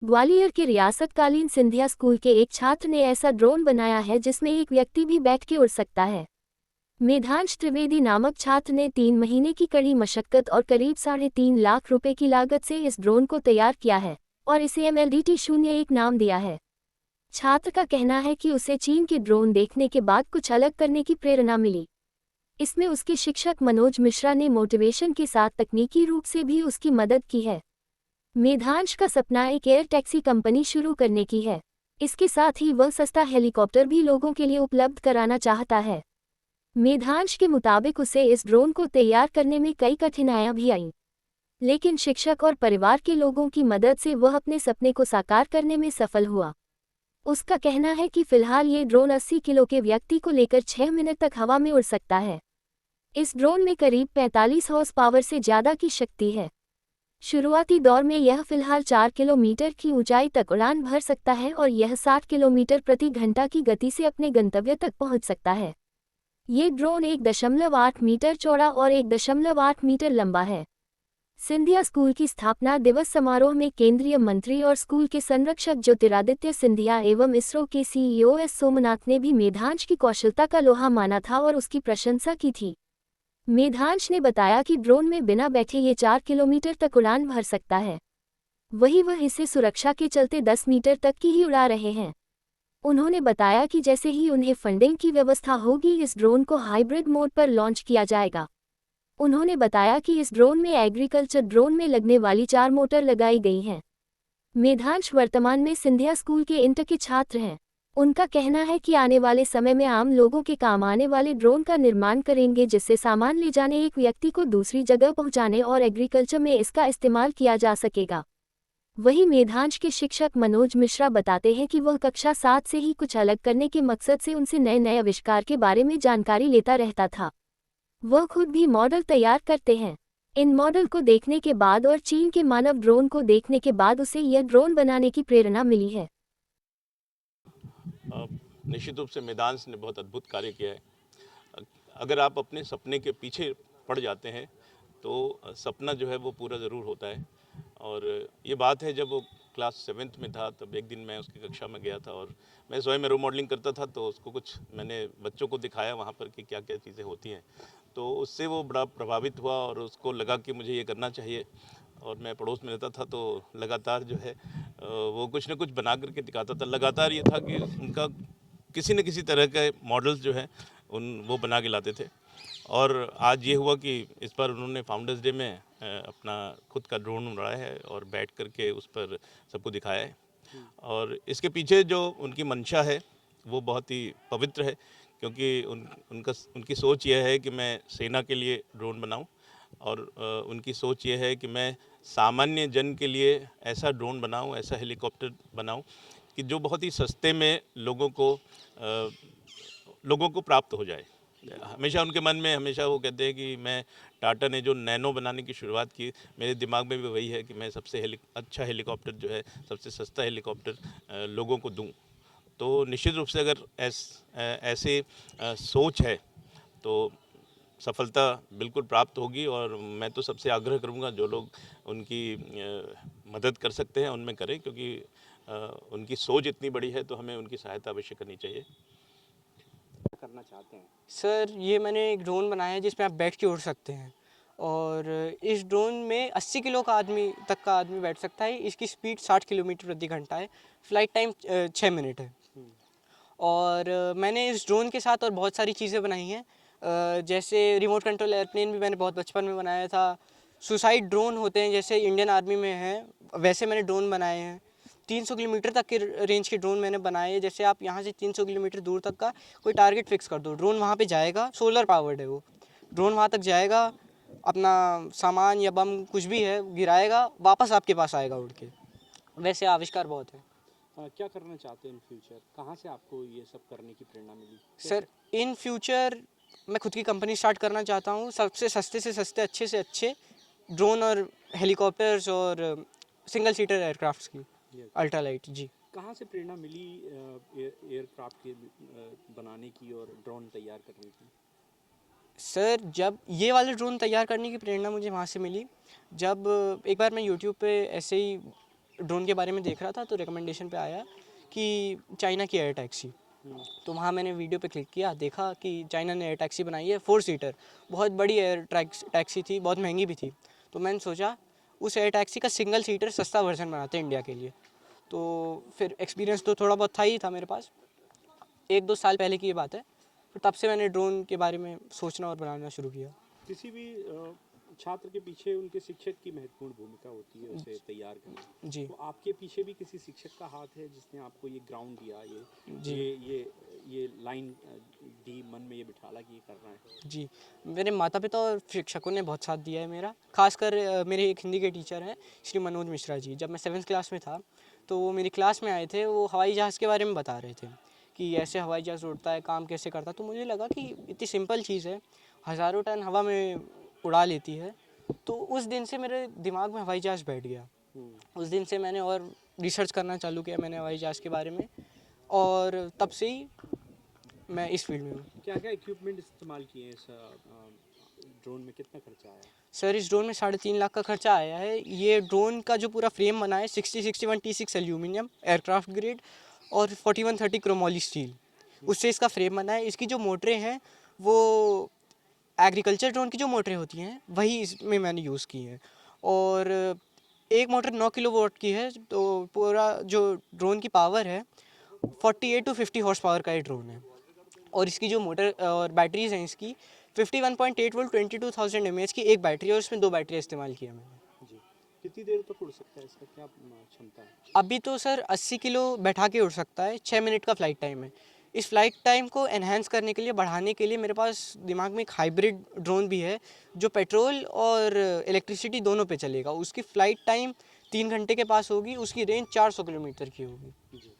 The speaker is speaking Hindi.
ग्वालियर के रियासतकालीन सिंधिया स्कूल के एक छात्र ने ऐसा ड्रोन बनाया है जिसमें एक व्यक्ति भी बैठ के उड़ सकता है। मेधांश त्रिवेदी नामक छात्र ने 3 महीने की कड़ी मशक्कत और करीब 3.5 लाख रुपए की लागत से इस ड्रोन को तैयार किया है और इसे MLDT-01 नाम दिया है। छात्र का कहना है कि उसे चीन के ड्रोन देखने के बाद कुछ अलग करने की प्रेरणा मिली। इसमें उसके शिक्षक मनोज मिश्रा ने मोटिवेशन के साथ तकनीकी रूप से भी उसकी मदद की है। मेधांश का सपना एक एयर टैक्सी कंपनी शुरू करने की है। इसके साथ ही वह सस्ता हेलीकॉप्टर भी लोगों के लिए उपलब्ध कराना चाहता है। मेधांश के मुताबिक उसे इस ड्रोन को तैयार करने में कई कठिनाइयां भी आईं, लेकिन शिक्षक और परिवार के लोगों की मदद से वह अपने सपने को साकार करने में सफल हुआ। उसका कहना है कि फिलहाल ये ड्रोन 80 किलो के व्यक्ति को लेकर 6 मिनट तक हवा में उड़ सकता है। इस ड्रोन में करीब 45 हॉर्स पावर से ज़्यादा की शक्ति है। शुरुआती दौर में यह फिलहाल 4 किलोमीटर की ऊंचाई तक उड़ान भर सकता है और यह 60 किलोमीटर प्रति घंटा की गति से अपने गंतव्य तक पहुंच सकता है। ये ड्रोन 1.8 मीटर चौड़ा और 1.8 मीटर लंबा है। सिंधिया स्कूल की स्थापना दिवस समारोह में केंद्रीय मंत्री और स्कूल के संरक्षक ज्योतिरादित्य सिंधिया एवं इसरो के CEO S सोमनाथ ने भी मेधांश की कौशलता का लोहा माना था और उसकी प्रशंसा की थी। मेधांश ने बताया कि ड्रोन में बिना बैठे ये 4 किलोमीटर तक उड़ान भर सकता है। वही वह इसे सुरक्षा के चलते 10 मीटर तक की ही उड़ा रहे हैं। उन्होंने बताया कि जैसे ही उन्हें फंडिंग की व्यवस्था होगी इस ड्रोन को हाइब्रिड मोड पर लॉन्च किया जाएगा। उन्होंने बताया कि इस ड्रोन में एग्रीकल्चर ड्रोन में लगने वाली 4 मोटर लगाई गई हैं। मेधांश वर्तमान में सिंधिया स्कूल के इंटर के छात्र हैं। उनका कहना है कि आने वाले समय में आम लोगों के काम आने वाले ड्रोन का निर्माण करेंगे जिससे सामान ले जाने एक व्यक्ति को दूसरी जगह पहुंचाने और एग्रीकल्चर में इसका इस्तेमाल किया जा सकेगा। वहीं मेधांश के शिक्षक मनोज मिश्रा बताते हैं कि वह कक्षा 7 से ही कुछ अलग करने के मकसद से उनसे नए नए आविष्कार के बारे में जानकारी लेता रहता था। वह खुद भी मॉडल तैयार करते हैं। इन मॉडल को देखने के बाद और चीन के मानव ड्रोन को देखने के बाद उसे यह ड्रोन बनाने की प्रेरणा मिली है। निश्चित रूप से मेधांश ने बहुत अद्भुत कार्य किया है। अगर आप अपने सपने के पीछे पड़ जाते हैं तो सपना जो है वो पूरा ज़रूर होता है। और ये बात है, जब वो क्लास 7th में था तब एक दिन मैं उसकी कक्षा में गया था और मैं स्वयं एरो मॉडलिंग करता था, तो उसको कुछ मैंने बच्चों को दिखाया वहाँ पर कि क्या क्या चीज़ें होती हैं। तो उससे वो बड़ा प्रभावित हुआ और उसको लगा कि मुझे ये करना चाहिए। और मैं पड़ोस में रहता था तो लगातार जो है वो कुछ ना कुछ बना करके दिखाता था। लगातार ये था कि उनका किसी न किसी तरह के मॉडल्स जो हैं वो बना के लाते थे। और आज ये हुआ कि इस बार उन्होंने फाउंडर्स डे में अपना खुद का ड्रोन उड़ाया है और बैठ कर के उस पर सबको दिखाया है। और इसके पीछे जो उनकी मंशा है वो बहुत ही पवित्र है, क्योंकि उनकी सोच ये है कि मैं सेना के लिए ड्रोन बनाऊं। और उनकी सोच ये है कि मैं सामान्य जन के लिए ऐसा ड्रोन बनाऊं, ऐसा हेलीकॉप्टर बनाऊं कि जो बहुत ही सस्ते में लोगों को प्राप्त हो जाए। हमेशा उनके मन में हमेशा वो कहते हैं कि मैं टाटा ने जो नैनो बनाने की शुरुआत की, मेरे दिमाग में भी वही है कि मैं सबसे अच्छा हेलीकॉप्टर जो है, सबसे सस्ता हेलीकॉप्टर लोगों को दूं। तो निश्चित रूप से अगर ऐसे सोच है तो सफलता बिल्कुल प्राप्त होगी। और मैं तो सबसे आग्रह करूंगा जो लोग उनकी मदद कर सकते हैं उनमें करें, क्योंकि उनकी सोच इतनी बड़ी है तो हमें उनकी सहायता अवश्य करनी चाहिए। करना चाहते हैं सर, ये मैंने एक ड्रोन बनाया है जिसमें आप बैठ के उड़ सकते हैं और इस ड्रोन में 80 किलो का आदमी बैठ सकता है। इसकी स्पीड 60 किलोमीटर प्रति घंटा है। फ्लाइट टाइम 6 मिनट है। और मैंने इस ड्रोन के साथ और बहुत सारी चीज़ें बनाई हैं, जैसे रिमोट कंट्रोल एयरप्लेन भी मैंने बहुत बचपन में बनाया था। सुसाइड ड्रोन होते हैं जैसे इंडियन आर्मी में हैं, वैसे मैंने ड्रोन बनाए हैं। 300 किलोमीटर तक के रेंज के ड्रोन मैंने बनाए हैं। जैसे आप यहाँ से 300 किलोमीटर दूर तक का कोई टारगेट फिक्स कर दो, ड्रोन वहाँ पे जाएगा। सोलर पावर्ड है वो ड्रोन, वहाँ तक जाएगा, अपना सामान या बम कुछ भी है गिराएगा, वापस आपके पास आएगा उड़ के। वैसे आविष्कार बहुत है। क्या करना चाहते हैं इन फ्यूचर? कहाँ से आपको ये सब करने की प्रेरणा मिली? सर, इन फ्यूचर मैं खुद की कंपनी स्टार्ट करना चाहता हूँ। सबसे सस्ते से सस्ते, अच्छे से अच्छे ड्रोन और हेलीकॉप्टर्स और सिंगल सीटर एयरक्राफ्ट्स की अल्ट्रा लाइट। जी, कहाँ से प्रेरणा मिली एयरक्राफ्ट के बनाने की और ड्रोन तैयार करने की? सर, जब ये वाले ड्रोन तैयार करने की प्रेरणा मुझे वहाँ से मिली, जब एक बार मैं यूट्यूब पे ऐसे ही ड्रोन के बारे में देख रहा था तो रिकमेंडेशन पे आया कि चाइना की एयर टैक्सी। तो वहाँ मैंने वीडियो पे क्लिक किया, देखा कि चाइना ने एयर टैक्सी बनाई है 4 सीटर, बहुत बड़ी एयर टैक्सी थी, बहुत महंगी भी थी। तो मैंने सोचा उस एयर टैक्सी का सिंगल सीटर सस्ता वर्जन बनाते हैं इंडिया के लिए। तो फिर एक्सपीरियंस तो थोड़ा बहुत था ही था मेरे पास, 1-2 साल पहले की ये बात है। फिर तब से मैंने ड्रोन के बारे में सोचना और बनाना शुरू किया। किसी भी छात्र के पीछे उनके शिक्षक की महत्वपूर्ण भूमिका होती है उसे तैयार करने में। जी तो आपके पीछे भी किसी शिक्षक का हाथ है जिसने आपको ये ग्राउंड दिया, जी ये लाइन दी, मन में ये बिठाला कि ये करना है? जी, मेरे माता पिता और शिक्षकों ने बहुत साथ दिया है मेरा। खासकर मेरे एक हिंदी के टीचर हैं श्री मनोज मिश्रा जी। जब मैं 7th क्लास में था तो वो मेरी क्लास में आए थे, वो हवाई जहाज़ के बारे में बता रहे थे कि ऐसे हवाई जहाज़ उड़ता है, काम कैसे करता है। तो मुझे लगा कि इतनी सिंपल चीज़ है, हज़ारों टन हवा में उड़ा लेती है। तो उस दिन से मेरे दिमाग में हवाई जहाज़ बैठ गया। उस दिन से मैंने और रिसर्च करना चालू किया मैंने हवाई जहाज़ के बारे में, और तब से ही मैं इस फील्ड में हूँ। क्या क्या इक्विपमेंट इस्तेमाल किए हैं इस ड्रोन में? कितना खर्चा आया? सर इस ड्रोन में 3.5 लाख का खर्चा आया है। ये ड्रोन का जो पूरा फ्रेम बना है 6061 T6 एल्यूमिनियम एयरक्राफ्ट ग्रेड और 4130 क्रोमोली स्टील, उससे इसका फ्रेम बना है। इसकी जो मोटरें हैं वो एग्रीकल्चर ड्रोन की जो मोटरें होती हैं वही इसमें मैंने यूज़ की हैं, और एक मोटर 9 किलोवाट की है। तो पूरा जो ड्रोन की पावर है 48 to 50 हॉर्स पावर का ये ड्रोन है, और इसकी जो मोटर और बैटरीज हैं इसकी 51.8 वोल्ट 22,000 mAh की एक बैटरी है, और इसमें 2 बैटरी इस्तेमाल की है मैंने। जी। कितनी देर तक उड़ सकता है? इसका क्या क्षमता है? अभी तो सर 80 किलो बैठा के उड़ सकता है, 6 मिनट का फ़्लाइट टाइम है। इस फ्लाइट टाइम को एनहांस करने के लिए, बढ़ाने के लिए मेरे पास दिमाग में एक हाइब्रिड ड्रोन भी है जो पेट्रोल और इलेक्ट्रिसिटी दोनों पे चलेगा। उसकी फ़्लाइट टाइम 3 घंटे के पास होगी, उसकी रेंज 400 किलोमीटर की होगी। जी।